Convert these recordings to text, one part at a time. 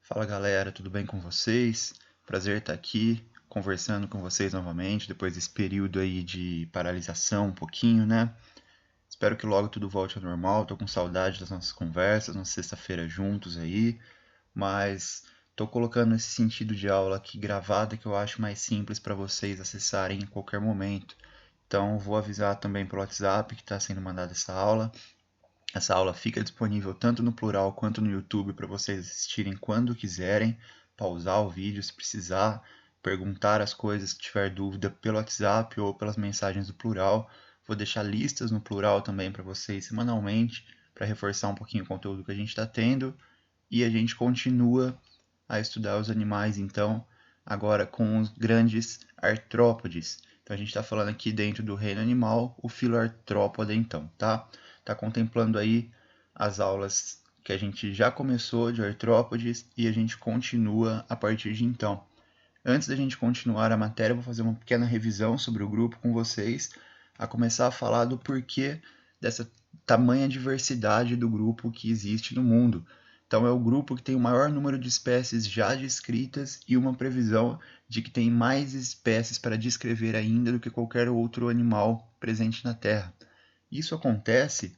Fala galera, tudo bem com vocês? Prazer estar aqui conversando com vocês novamente depois desse período aí de paralisação um pouquinho, né? Espero que logo tudo volte ao normal. Tô com saudade das nossas conversas na sexta-feira juntos aí, mas tô colocando esse sentido de aula aqui gravado que eu acho mais simples para vocês acessarem em qualquer momento. Então, vou avisar também pelo WhatsApp que está sendo mandada essa aula. Essa aula fica disponível tanto no Plural quanto no YouTube para vocês assistirem quando quiserem, pausar o vídeo se precisar, perguntar as coisas se tiver dúvida pelo WhatsApp ou pelas mensagens do Plural. Vou deixar listas no Plural também para vocês semanalmente, para reforçar um pouquinho o conteúdo que a gente está tendo. E a gente continua a estudar os animais, então, agora com os grandes artrópodes. Então a gente está falando aqui dentro do reino animal, o filo artrópode, então, tá? Tá contemplando aí as aulas que a gente já começou de artrópodes e a gente continua a partir de então. Antes da gente continuar a matéria, eu vou fazer uma pequena revisão sobre o grupo com vocês, a começar a falar do porquê dessa tamanha diversidade do grupo que existe no mundo. Então é o grupo que tem o maior número de espécies já descritas e uma previsão de que tem mais espécies para descrever ainda do que qualquer outro animal presente na Terra. Isso acontece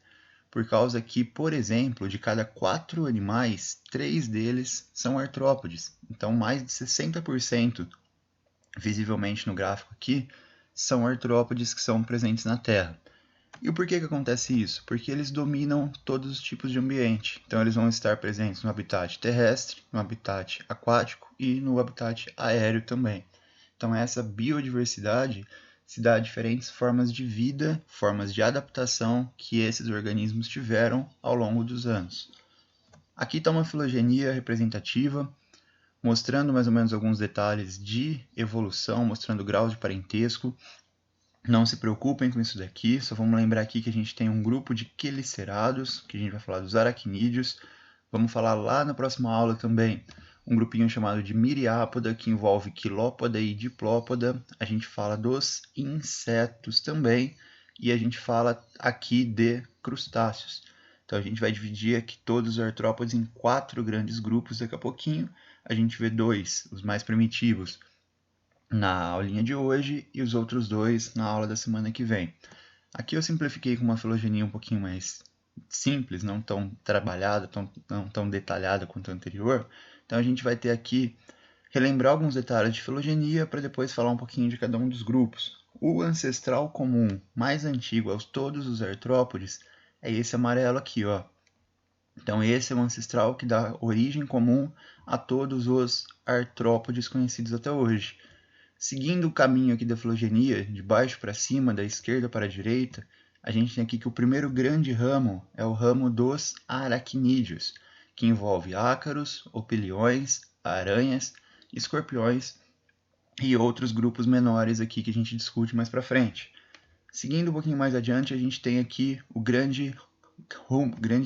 por causa que, por exemplo, de cada 4 animais, 3 deles são artrópodes. Então, mais de 60%, visivelmente no gráfico aqui, são artrópodes que são presentes na Terra. E o porquê que acontece isso? Porque eles dominam todos os tipos de ambiente. Então, eles vão estar presentes no habitat terrestre, no habitat aquático e no habitat aéreo também. Então, essa biodiversidade se dá a diferentes formas de vida, formas de adaptação que esses organismos tiveram ao longo dos anos. Aqui está uma filogenia representativa, mostrando mais ou menos alguns detalhes de evolução, mostrando graus de parentesco. Não se preocupem com isso daqui, só vamos lembrar aqui que a gente tem um grupo de quelicerados, que a gente vai falar dos aracnídeos. Vamos falar lá na próxima aula também um grupinho chamado de miriápoda, que envolve quilópoda e diplópoda. A gente fala dos insetos também, e a gente fala aqui de crustáceos. Então a gente vai dividir aqui todos os artrópodes em 4 grandes grupos daqui a pouquinho. A gente vê 2, os mais primitivos, na aulinha de hoje e os outros 2 na aula da semana que vem. Aqui eu simplifiquei com uma filogenia um pouquinho mais simples, não tão trabalhada, não tão detalhada quanto a anterior. Então a gente vai ter aqui relembrar alguns detalhes de filogenia para depois falar um pouquinho de cada um dos grupos. O ancestral comum mais antigo aos todos os artrópodes é esse amarelo aqui, ó. Então esse é o ancestral que dá origem comum a todos os artrópodes conhecidos até hoje. Seguindo o caminho aqui da filogenia, de baixo para cima, da esquerda para a direita, a gente tem aqui que o primeiro grande ramo é o ramo dos aracnídeos, que envolve ácaros, opiliões, aranhas, escorpiões e outros grupos menores aqui que a gente discute mais para frente. Seguindo um pouquinho mais adiante, a gente tem aqui o grande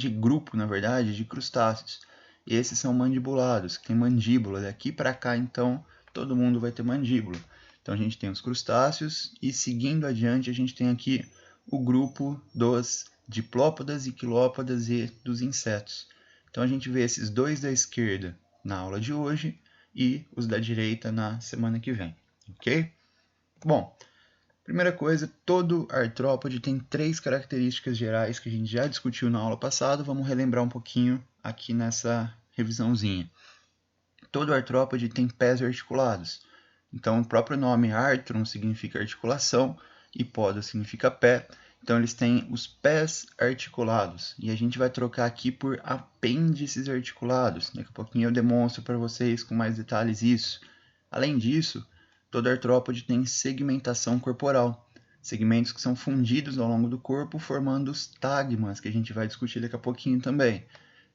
grupo, na verdade, de crustáceos. Esses são mandibulados, que tem mandíbula. Daqui para cá, então, todo mundo vai ter mandíbula. Então a gente tem os crustáceos e seguindo adiante a gente tem aqui o grupo dos diplópodas e quilópodas e dos insetos. Então a gente vê esses 2 da esquerda na aula de hoje e os da direita na semana que vem, ok? Bom, primeira coisa, todo artrópode tem 3 características gerais que a gente já discutiu na aula passada, vamos relembrar um pouquinho aqui nessa revisãozinha. Todo artrópode tem pés articulados. Então, o próprio nome artron significa articulação e podo significa pé. Então, eles têm os pés articulados. E a gente vai trocar aqui por apêndices articulados. Daqui a pouquinho eu demonstro para vocês com mais detalhes isso. Além disso, todo artrópode tem segmentação corporal. Segmentos que são fundidos ao longo do corpo, formando os tagmas, que a gente vai discutir daqui a pouquinho também.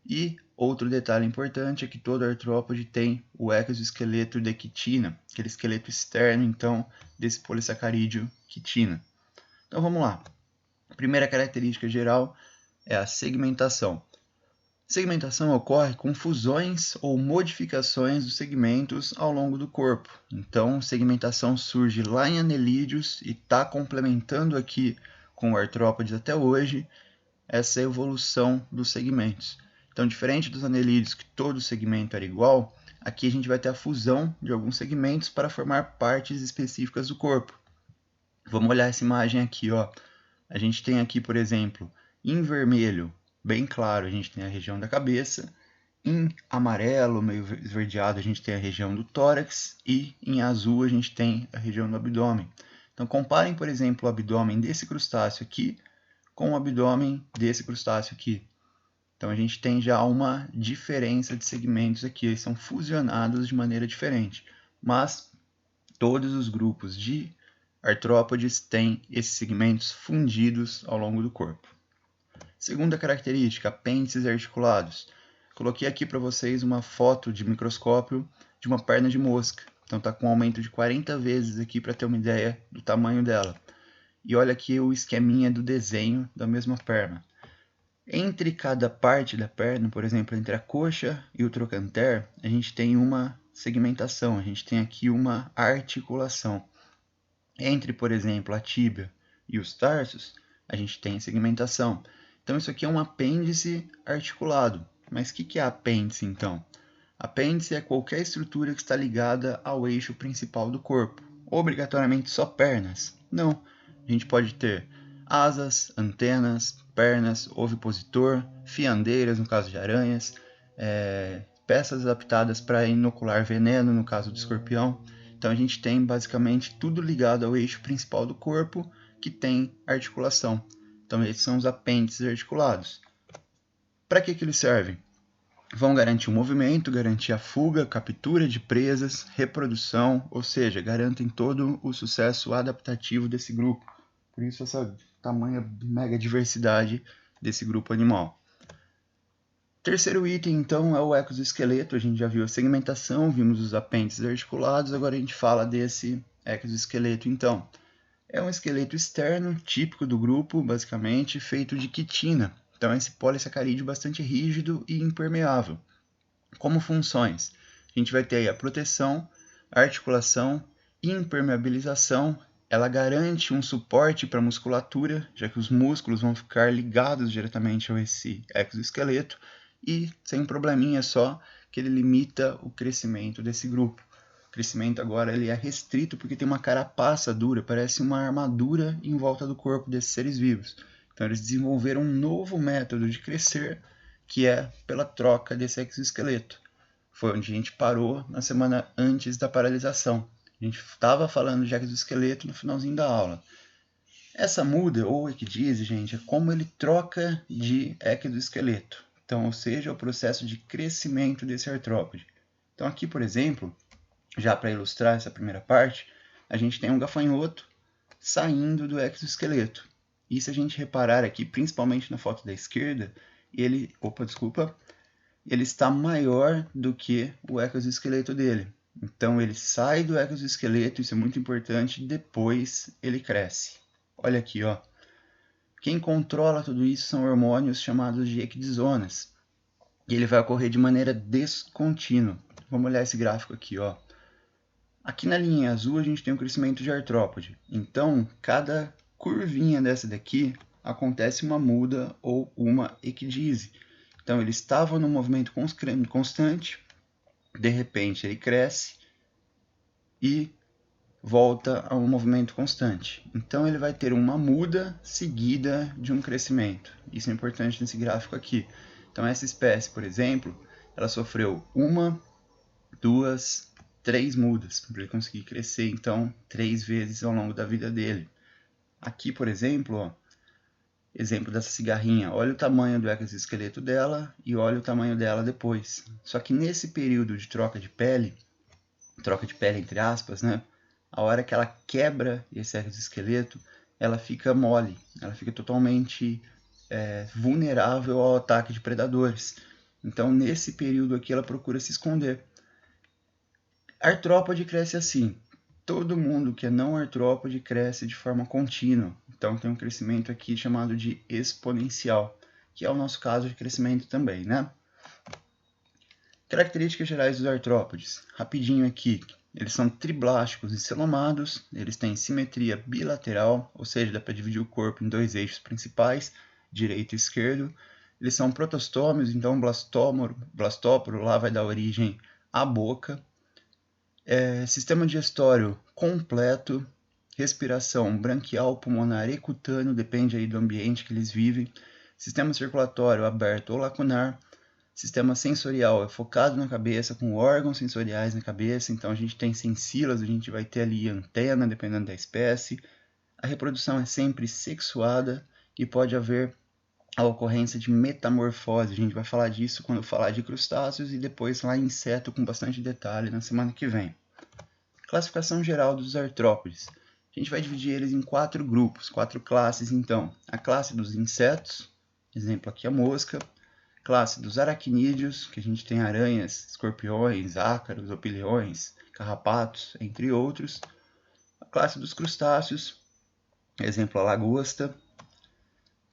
E outro detalhe importante é que todo artrópode tem o exoesqueleto de quitina, aquele esqueleto externo, então, desse polissacarídeo quitina. Então vamos lá. A primeira característica geral é a segmentação. Segmentação ocorre com fusões ou modificações dos segmentos ao longo do corpo. Então, segmentação surge lá em anelídeos e está complementando aqui com o artrópodes até hoje essa evolução dos segmentos. Então, diferente dos anelídeos, que todo segmento era igual, aqui a gente vai ter a fusão de alguns segmentos para formar partes específicas do corpo. Vamos olhar essa imagem aqui, ó. A gente tem aqui, por exemplo, em vermelho, bem claro, a gente tem a região da cabeça. Em amarelo, meio esverdeado, a gente tem a região do tórax. E em azul, a gente tem a região do abdômen. Então, comparem, por exemplo, o abdômen desse crustáceo aqui com o abdômen desse crustáceo aqui. Então, a gente tem já uma diferença de segmentos aqui. Eles são fusionados de maneira diferente. Mas todos os grupos de artrópodes têm esses segmentos fundidos ao longo do corpo. Segunda característica, apêndices articulados. Coloquei aqui para vocês uma foto de microscópio de uma perna de mosca. Então está com um aumento de 40 vezes aqui para ter uma ideia do tamanho dela. E olha aqui o esqueminha do desenho da mesma perna. Entre cada parte da perna, por exemplo, entre a coxa e o trochanter, a gente tem uma segmentação, a gente tem aqui uma articulação. Entre, por exemplo, a tíbia e os tarsos, a gente tem segmentação. Então, isso aqui é um apêndice articulado. Mas o que é apêndice, então? Apêndice é qualquer estrutura que está ligada ao eixo principal do corpo. Obrigatoriamente só pernas? Não. A gente pode ter asas, antenas, pernas, ovipositor, fiandeiras, no caso de aranhas, peças adaptadas para inocular veneno, no caso do escorpião. Então a gente tem basicamente tudo ligado ao eixo principal do corpo que tem articulação. Então esses são os apêndices articulados. Para que eles servem? Vão garantir o movimento, garantir a fuga, captura de presas, reprodução, ou seja, garantem todo o sucesso adaptativo desse grupo. Por isso essa tamanha mega diversidade desse grupo animal. Terceiro item, então, é o exoesqueleto. A gente já viu a segmentação, vimos os apêndices articulados, agora a gente fala desse exoesqueleto, então. É um esqueleto externo, típico do grupo, basicamente, feito de quitina. Então, é esse polissacarídeo bastante rígido e impermeável. Como funções? A gente vai ter aí a proteção, a articulação, impermeabilização. Ela garante um suporte para a musculatura, já que os músculos vão ficar ligados diretamente a esse exoesqueleto. E sem um probleminha só, que ele limita o crescimento desse grupo. O crescimento agora ele é restrito porque tem uma carapaça dura, parece uma armadura em volta do corpo desses seres vivos. Então eles desenvolveram um novo método de crescer, que é pela troca desse exoesqueleto. Foi onde a gente parou na semana antes da paralisação. A gente estava falando de exoesqueleto no finalzinho da aula. Essa muda, ou ecdise, gente, é como ele troca de exoesqueleto. Então, ou seja, o processo de crescimento desse artrópode. Então, aqui, por exemplo, já para ilustrar essa primeira parte, a gente tem um gafanhoto saindo do exoesqueleto. E se a gente reparar aqui, principalmente na foto da esquerda, ele está maior do que o exoesqueleto dele. Então, ele sai do exoesqueleto, isso é muito importante, depois ele cresce. Olha aqui, ó. Quem controla tudo isso são hormônios chamados de ecdisonas. E ele vai ocorrer de maneira descontínua. Vamos olhar esse gráfico aqui, ó. Aqui na linha azul a gente tem o crescimento de artrópode. Então, cada curvinha dessa daqui acontece uma muda ou uma ecdise. Então, ele estava no movimento constante, de repente ele cresce e volta a um movimento constante. Então ele vai ter uma muda seguida de um crescimento. Isso é importante nesse gráfico aqui. Então essa espécie, por exemplo, ela sofreu 1, 2, 3 mudas para ele conseguir crescer, então 3 vezes ao longo da vida dele. Aqui, por exemplo, ó, exemplo dessa cigarrinha, olha o tamanho do exoesqueleto dela e olha o tamanho dela depois. Só que nesse período de troca de pele entre aspas, né? A hora que ela quebra esse exoesqueleto, ela fica mole, ela fica totalmente vulnerável ao ataque de predadores. Então, nesse período aqui, ela procura se esconder. Artrópode cresce assim. Todo mundo que é não artrópode cresce de forma contínua. Então, tem um crescimento aqui chamado de exponencial, que é o nosso caso de crescimento também, né? Características gerais dos artrópodes. Rapidinho aqui. Eles são triblásticos e celomados, eles têm simetria bilateral, ou seja, dá para dividir o corpo em 2 eixos principais, direito e esquerdo. Eles são protostômios, então o blastóporo lá vai dar origem à boca. Sistema digestório completo, respiração branquial, pulmonar e cutâneo, depende aí do ambiente que eles vivem. Sistema circulatório aberto ou lacunar. Sistema sensorial é focado na cabeça, com órgãos sensoriais na cabeça. Então a gente tem sensilas, a gente vai ter ali antena, dependendo da espécie. A reprodução é sempre sexuada e pode haver a ocorrência de metamorfose. A gente vai falar disso quando falar de crustáceos e depois lá em inseto com bastante detalhe na semana que vem. Classificação geral dos artrópodes. A gente vai dividir eles em 4 grupos, 4 classes então. A classe dos insetos, exemplo aqui a mosca. Classe dos aracnídeos, que a gente tem aranhas, escorpiões, ácaros, opiliões, carrapatos, entre outros. A classe dos crustáceos, exemplo a lagosta.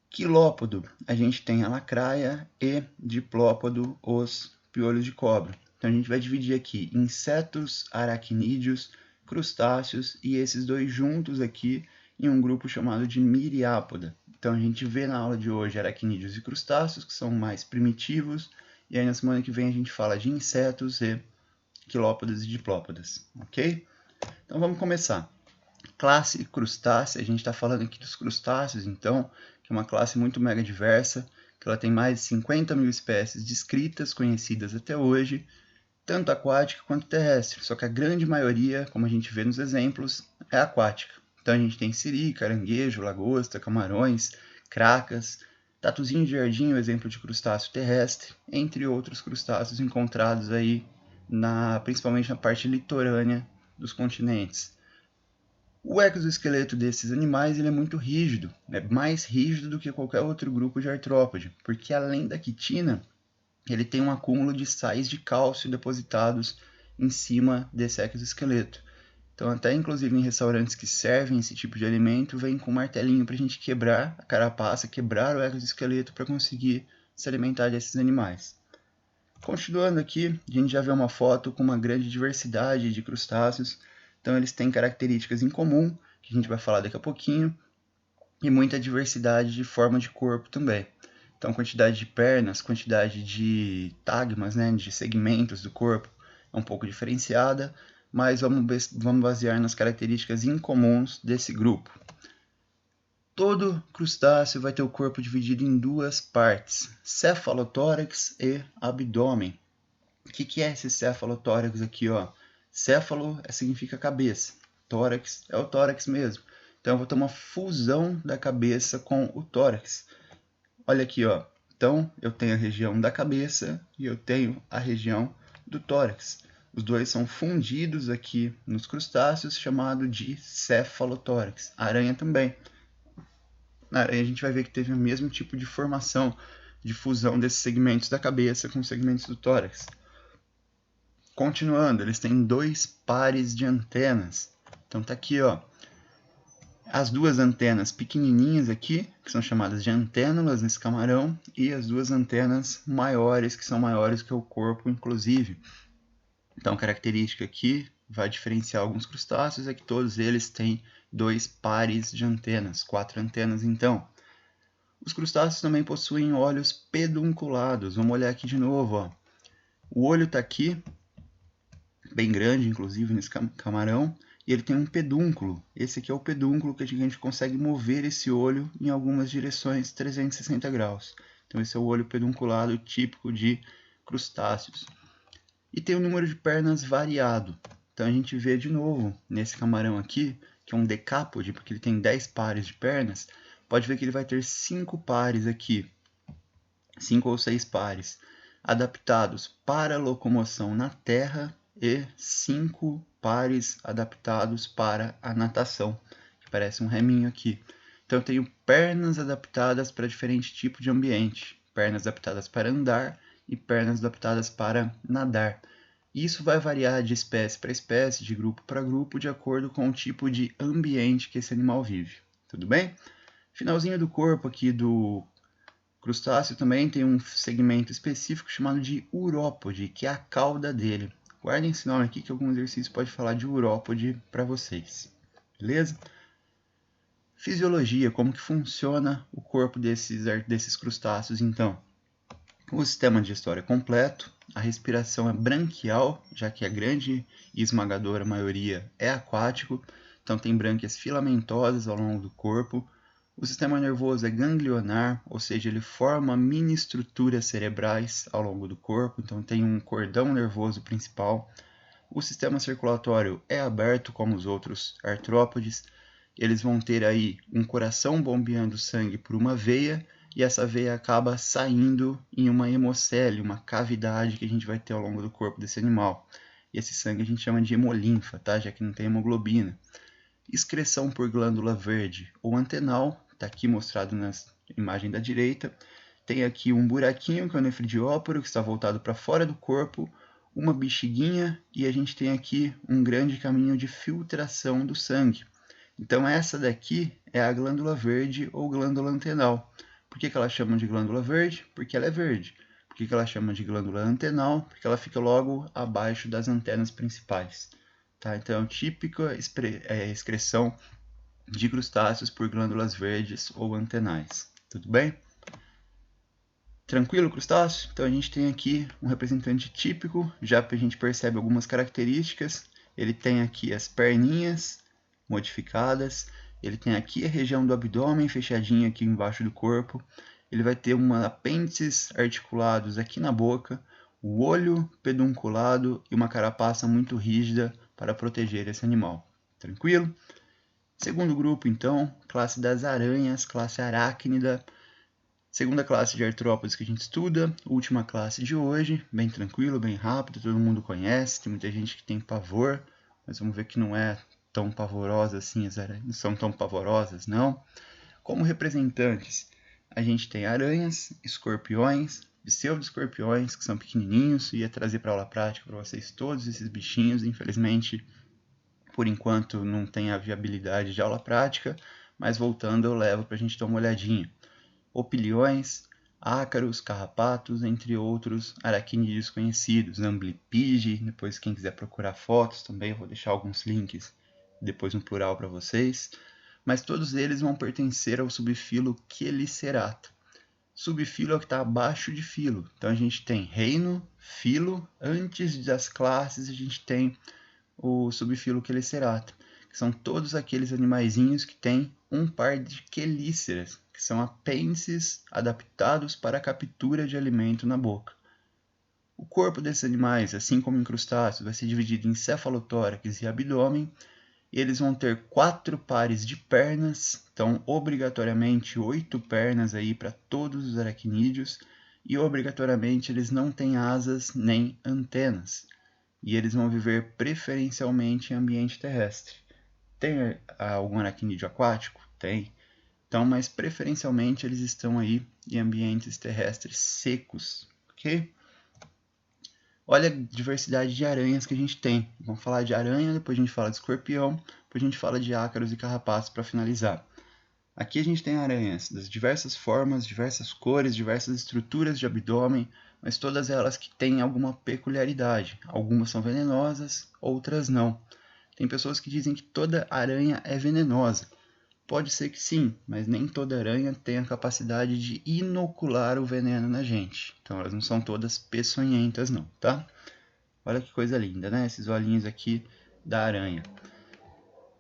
Quilópodo, a gente tem a lacraia e diplópodo, os piolhos de cobra. Então a gente vai dividir aqui insetos, aracnídeos, crustáceos e esses dois juntos aqui em um grupo chamado de miriápoda. Então a gente vê na aula de hoje aracnídeos e crustáceos, que são mais primitivos, e aí na semana que vem a gente fala de insetos e quilópodas e diplópodas, ok? Então vamos começar. Classe crustácea, a gente está falando aqui dos crustáceos, então, que é uma classe muito mega diversa, que ela tem mais de 50 mil espécies descritas, conhecidas até hoje, tanto aquática quanto terrestre, só que a grande maioria, como a gente vê nos exemplos, é aquática. Então a gente tem siri, caranguejo, lagosta, camarões, cracas, tatuzinho de jardim, o exemplo de crustáceo terrestre, entre outros crustáceos encontrados aí principalmente na parte litorânea dos continentes. O exoesqueleto desses animais ele é muito rígido, é mais rígido do que qualquer outro grupo de artrópode, porque além da quitina, ele tem um acúmulo de sais de cálcio depositados em cima desse exoesqueleto. Então, até inclusive em restaurantes que servem esse tipo de alimento, vem com um martelinho para a gente quebrar a carapaça, quebrar o exoesqueleto para conseguir se alimentar desses animais. Continuando aqui, a gente já vê uma foto com uma grande diversidade de crustáceos. Então, eles têm características em comum, que a gente vai falar daqui a pouquinho, e muita diversidade de forma de corpo também. Então, quantidade de pernas, quantidade de tagmas, né, de segmentos do corpo é um pouco diferenciada, mas vamos basear nas características incomuns desse grupo. Todo crustáceo vai ter o corpo dividido em duas partes, cefalotórax e abdômen. O que é esse cefalotórax aqui, ó? Céfalo significa cabeça, tórax é o tórax mesmo. Então eu vou ter uma fusão da cabeça com o tórax. Olha aqui, ó. Então eu tenho a região da cabeça e eu tenho a região do tórax. Os dois são fundidos aqui nos crustáceos, chamado de cefalotórax. A aranha também. Na aranha a gente vai ver que teve o mesmo tipo de formação, de fusão desses segmentos da cabeça com os segmentos do tórax. Continuando, eles têm 2 pares de antenas. Então tá aqui, ó, as 2 antenas pequenininhas aqui, que são chamadas de anténulas nesse camarão, e as 2 antenas maiores, que são maiores que o corpo, inclusive. Então, característica aqui vai diferenciar alguns crustáceos é que todos eles têm 2 pares de antenas, 4 antenas então. Os crustáceos também possuem olhos pedunculados. Vamos olhar aqui de novo, ó. O olho está aqui, bem grande, inclusive, nesse camarão, e ele tem um pedúnculo. Esse aqui é o pedúnculo que a gente consegue mover esse olho em algumas direções 360 graus. Então esse é o olho pedunculado típico de crustáceos. E tem um número de pernas variado. Então a gente vê de novo nesse camarão aqui, que é um decápode, porque ele tem 10 pares de pernas, pode ver que ele vai ter 5 pares aqui, 5 ou 6 pares, adaptados para locomoção na terra e 5 pares adaptados para a natação, que parece um reminho aqui. Então eu tenho pernas adaptadas para diferente tipo de ambiente, pernas adaptadas para andar e pernas adaptadas para nadar. Isso vai variar de espécie para espécie, de grupo para grupo, de acordo com o tipo de ambiente que esse animal vive. Tudo bem? Finalzinho do corpo aqui do crustáceo também tem um segmento específico chamado de urópode, que é a cauda dele. Guardem esse nome aqui que algum exercício pode falar de urópode para vocês. Beleza? Fisiologia, como que funciona o corpo desses crustáceos então? O sistema digestório é completo, a respiração é branquial, já que a grande e esmagadora maioria é aquático, então tem brânquias filamentosas ao longo do corpo. O sistema nervoso é ganglionar, ou seja, ele forma mini estruturas cerebrais ao longo do corpo, então tem um cordão nervoso principal. O sistema circulatório é aberto como os outros artrópodes. Eles vão ter aí um coração bombeando sangue por uma veia, e essa veia acaba saindo em uma hemocele, uma cavidade que a gente vai ter ao longo do corpo desse animal. E esse sangue a gente chama de hemolinfa, tá? Já que não tem hemoglobina. Excreção por glândula verde ou antenal, está aqui mostrado na imagem da direita. Tem aqui um buraquinho que é o nefridióporo, que está voltado para fora do corpo, uma bexiguinha, e a gente tem aqui um grande caminho de filtração do sangue. Então essa daqui é a glândula verde ou glândula antenal. Por que ela chama de glândula verde? Porque ela é verde. Por que ela chama de glândula antenal? Porque ela fica logo abaixo das antenas principais. Tá? Então é típica excreção de crustáceos por glândulas verdes ou antenais. Tudo bem? Tranquilo, crustáceo? Então a gente tem aqui um representante típico, já que a gente percebe algumas características. Ele tem aqui as perninhas modificadas, ele tem aqui a região do abdômen fechadinha aqui embaixo do corpo, ele vai ter apêndices articulados aqui na boca, o olho pedunculado e uma carapaça muito rígida para proteger esse animal. Tranquilo? Segundo grupo, então, classe das aranhas, classe aracnida. Segunda classe de artrópodes que a gente estuda, última classe de hoje, bem tranquilo, bem rápido, todo mundo conhece, tem muita gente que tem pavor, mas vamos ver que não é tão pavorosa assim, as aranhas não são tão pavorosas, não. Como representantes, a gente tem aranhas, escorpiões, pseudo-escorpiões, que são pequenininhos, ia trazer para aula prática para vocês todos esses bichinhos, infelizmente, por enquanto não tem a viabilidade de aula prática, mas voltando eu levo para a gente dar uma olhadinha. Opiliões, ácaros, carrapatos, entre outros aracnídeos conhecidos, Amblipige, depois quem quiser procurar fotos também, eu vou deixar alguns links depois no plural para vocês, mas todos eles vão pertencer ao subfilo Chelicerato. Subfilo é o que está abaixo de filo, então a gente tem reino, filo, antes das classes a gente tem o subfilo Chelicerato, que são todos aqueles animaizinhos que têm um par de quelíceras, que são apêndices adaptados para a captura de alimento na boca. O corpo desses animais, assim como em crustáceos, vai ser dividido em cefalotórax e abdômen. E eles vão ter 4 pares de pernas, então obrigatoriamente 8 pernas aí para todos os aracnídeos, e obrigatoriamente eles não têm asas nem antenas. E eles vão viver preferencialmente em ambiente terrestre. Tem algum aracnídeo aquático? Tem. Então, mas preferencialmente eles estão aí em ambientes terrestres secos, ok? Olha a diversidade de aranhas que a gente tem. Vamos falar de aranha, depois a gente fala de escorpião, depois a gente fala de ácaros e carrapatos para finalizar. Aqui a gente tem aranhas das diversas formas, diversas cores, diversas estruturas de abdômen, mas todas elas que têm alguma peculiaridade. Algumas são venenosas, outras não. Tem pessoas que dizem que toda aranha é venenosa. Pode ser que sim, mas nem toda aranha tem a capacidade de inocular o veneno na gente. Então elas não são todas peçonhentas não, tá? Olha que coisa linda, né? Esses olhinhos aqui da aranha.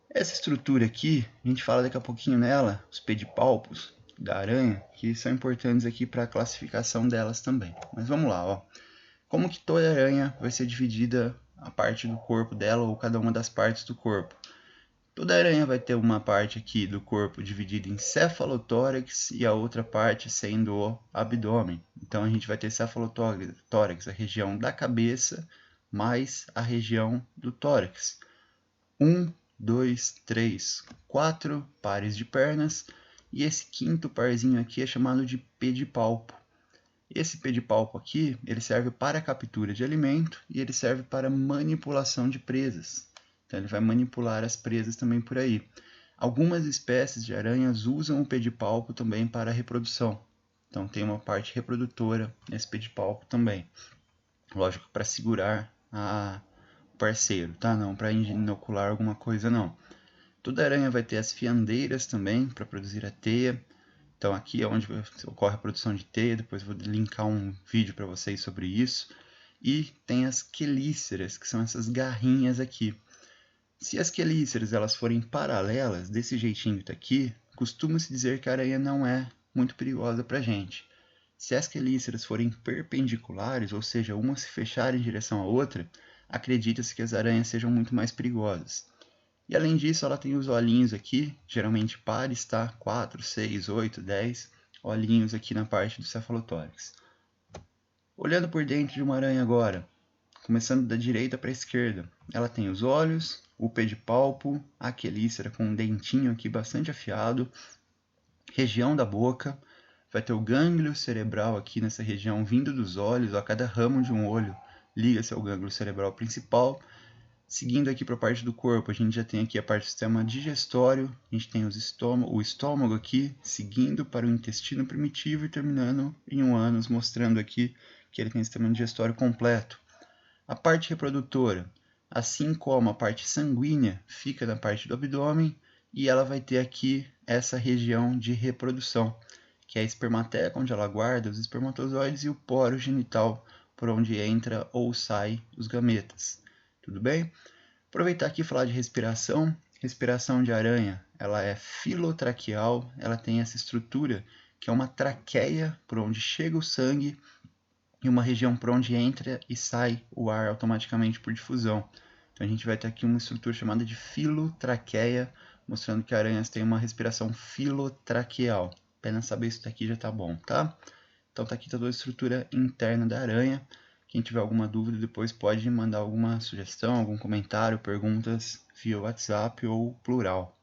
Essa estrutura aqui, a gente fala daqui a pouquinho nela, os pedipalpos da aranha, que são importantes aqui para a classificação delas também. Mas vamos lá, ó. Como que toda aranha vai ser dividida a parte do corpo dela ou cada uma das partes do corpo? Toda aranha vai ter uma parte aqui do corpo dividida em cefalotórax e a outra parte sendo o abdômen. Então a gente vai ter cefalotórax, a região da cabeça, mais a região do tórax. 1, 2, 3, 4 pares de pernas e esse quinto parzinho aqui é chamado de pedipalpo. Esse pedipalpo aqui, ele serve para captura de alimento e ele serve para manipulação de presas. Então ele vai manipular as presas também por aí. Algumas espécies de aranhas usam o pedipalpo também para a reprodução. Então tem uma parte reprodutora nesse pedipalpo também. Lógico, para segurar o parceiro, tá? Não para inocular alguma coisa, não. Toda aranha vai ter as fiandeiras também para produzir a teia. Então aqui é onde ocorre a produção de teia, depois vou linkar um vídeo para vocês sobre isso. E tem as quelíceras, que são essas garrinhas aqui. Se as quelíceras elas forem paralelas, desse jeitinho que está aqui, costuma-se dizer que a aranha não é muito perigosa para a gente. Se as quelíceras forem perpendiculares, ou seja, uma se fechar em direção à outra, acredita-se que as aranhas sejam muito mais perigosas. E além disso, ela tem os olhinhos aqui, geralmente pares, tá? 4, 6, 8, 10 olhinhos aqui na parte do cefalotórax. Olhando por dentro de uma aranha agora, começando da direita para a esquerda, ela tem os olhos, o pedipalpo, a quelícera com um dentinho aqui bastante afiado, região da boca, vai ter o gânglio cerebral aqui nessa região vindo dos olhos, a cada ramo de um olho liga-se ao gânglio cerebral principal. Seguindo aqui para a parte do corpo, a gente já tem aqui a parte do sistema digestório, a gente tem o estômago aqui, seguindo para o intestino primitivo e terminando em um ânus, mostrando aqui que ele tem o sistema digestório completo. A parte reprodutora, assim como a parte sanguínea, fica na parte do abdômen e ela vai ter aqui essa região de reprodução, que é a espermateca, onde ela guarda os espermatozoides, e o poro genital, por onde entra ou sai os gametas. Tudo bem? Aproveitar aqui e falar de respiração. Respiração de aranha, ela é filotraqueal, ela tem essa estrutura que é uma traqueia por onde chega o sangue e uma região por onde entra e sai o ar automaticamente por difusão. Então a gente vai ter aqui uma estrutura chamada de filotraqueia, mostrando que aranhas têm uma respiração filotraqueal. Apenas saber isso daqui já está bom, tá? Então tá aqui toda a estrutura interna da aranha. Quem tiver alguma dúvida depois pode mandar alguma sugestão, algum comentário, perguntas via WhatsApp ou plural.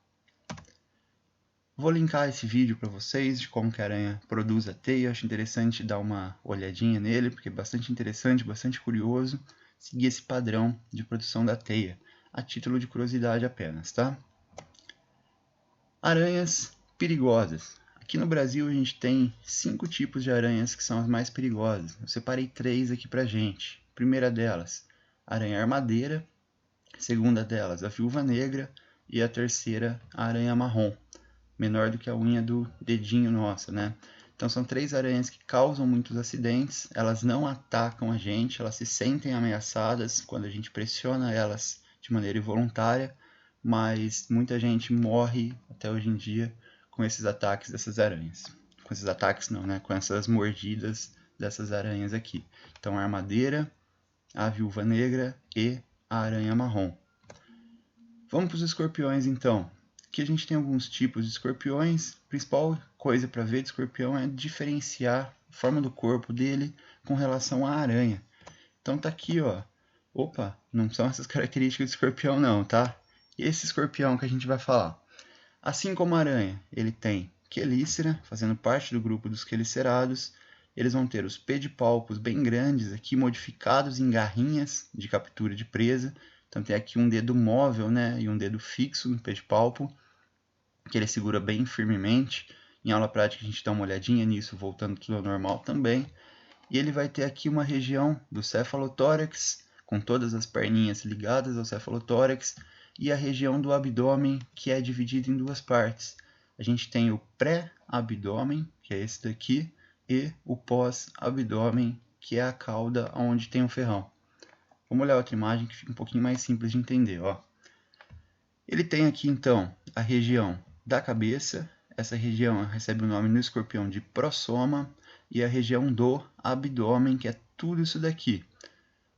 Vou linkar esse vídeo para vocês de como que a aranha produz a teia. Acho interessante dar uma olhadinha nele, porque é bastante interessante, bastante curioso seguir esse padrão de produção da teia, a título de curiosidade apenas, tá? Aranhas perigosas. Aqui no Brasil a gente tem 5 tipos de aranhas que são as mais perigosas. Eu separei 3 aqui pra gente. Primeira delas, a aranha armadeira. Segunda delas, a viúva negra. E a terceira, a aranha marrom. Menor do que a unha do dedinho nossa, né? Então são 3 aranhas que causam muitos acidentes. Elas não atacam a gente, elas se sentem ameaçadas quando a gente pressiona elas de maneira involuntária. Mas muita gente morre até hoje em dia com esses ataques dessas aranhas. Com esses ataques não, né? Com essas mordidas dessas aranhas aqui. Então a armadeira, a viúva negra e a aranha marrom. Vamos para os escorpiões então. Aqui a gente tem alguns tipos de escorpiões. A principal coisa para ver de escorpião é diferenciar a forma do corpo dele com relação à aranha. Então tá aqui, ó. Opa, não são essas características do escorpião não, tá? Esse escorpião que a gente vai falar. Assim como a aranha, ele tem quelícera, fazendo parte do grupo dos quelicerados. Eles vão ter os pedipalpos bem grandes, aqui modificados em garrinhas de captura de presa. Então tem aqui um dedo móvel, né, e um dedo fixo no pedipalpo, que ele segura bem firmemente. Em aula prática a gente dá uma olhadinha nisso, voltando tudo ao normal também. E ele vai ter aqui uma região do cefalotórax, com todas as perninhas ligadas ao cefalotórax, e a região do abdômen, que é dividida em 2 partes. A gente tem o pré-abdômen, que é esse daqui, e o pós-abdômen, que é a cauda onde tem o ferrão. Vamos olhar outra imagem que fica um pouquinho mais simples de entender, ó. Ele tem aqui então a região da cabeça, essa região recebe o nome no escorpião de prossoma, e a região do abdômen, que é tudo isso daqui.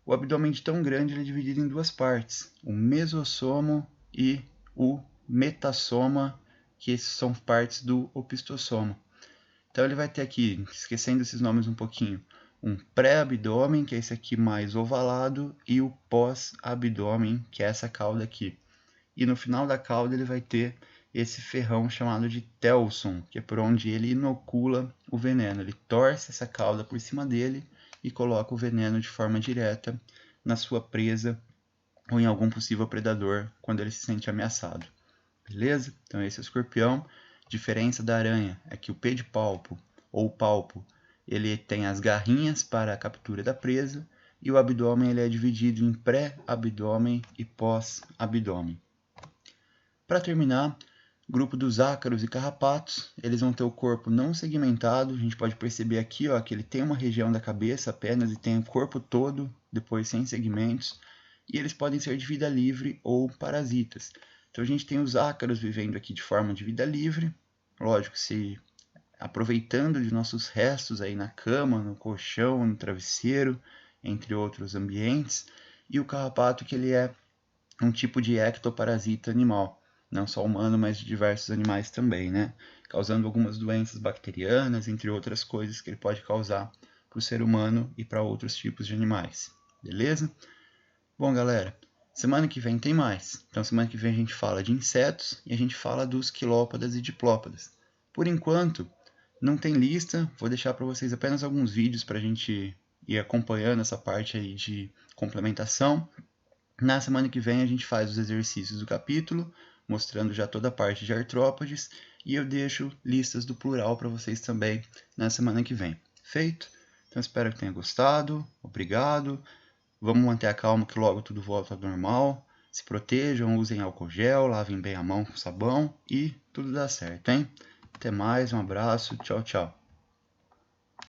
O abdômen de tão grande ele é dividido em 2 partes, o mesossomo e o metassoma, que esses são partes do opistossomo. Então ele vai ter aqui, esquecendo esses nomes um pouquinho, um pré-abdômen, que é esse aqui mais ovalado, e o pós-abdômen, que é essa cauda aqui. E no final da cauda ele vai ter esse ferrão chamado de telson, que é por onde ele inocula o veneno. Ele torce essa cauda por cima dele e coloca o veneno de forma direta na sua presa ou em algum possível predador quando ele se sente ameaçado. Beleza? Então esse é o escorpião. Diferença da aranha é que o pedipalpo ou palpo ele tem as garrinhas para a captura da presa e o abdômen ele é dividido em pré-abdômen e pós-abdômen. Para terminar, Grupo dos ácaros e carrapatos, eles vão ter o corpo não segmentado, a gente pode perceber aqui ó, que ele tem uma região da cabeça apenas e tem o corpo todo, depois sem segmentos, e eles podem ser de vida livre ou parasitas. Então a gente tem os ácaros vivendo aqui de forma de vida livre, lógico, se aproveitando de nossos restos aí na cama, no colchão, no travesseiro, entre outros ambientes, e o carrapato que ele é um tipo de ectoparasita animal, não só humano, mas de diversos animais também, né? Causando algumas doenças bacterianas, entre outras coisas que ele pode causar para o ser humano e para outros tipos de animais, beleza? Bom, galera, semana que vem tem mais. Então, semana que vem a gente fala de insetos e a gente fala dos quilópodas e diplópodas. Por enquanto, não tem lista, vou deixar para vocês apenas alguns vídeos para a gente ir acompanhando essa parte aí de complementação. Na semana que vem a gente faz os exercícios do capítulo, mostrando já toda a parte de artrópodes, e eu deixo listas do plural para vocês também na semana que vem. Feito? Então espero que tenha gostado, obrigado. Vamos manter a calma que logo tudo volta ao normal. Se protejam, usem álcool gel, lavem bem a mão com sabão e tudo dá certo, hein? Até mais, um abraço, tchau, tchau.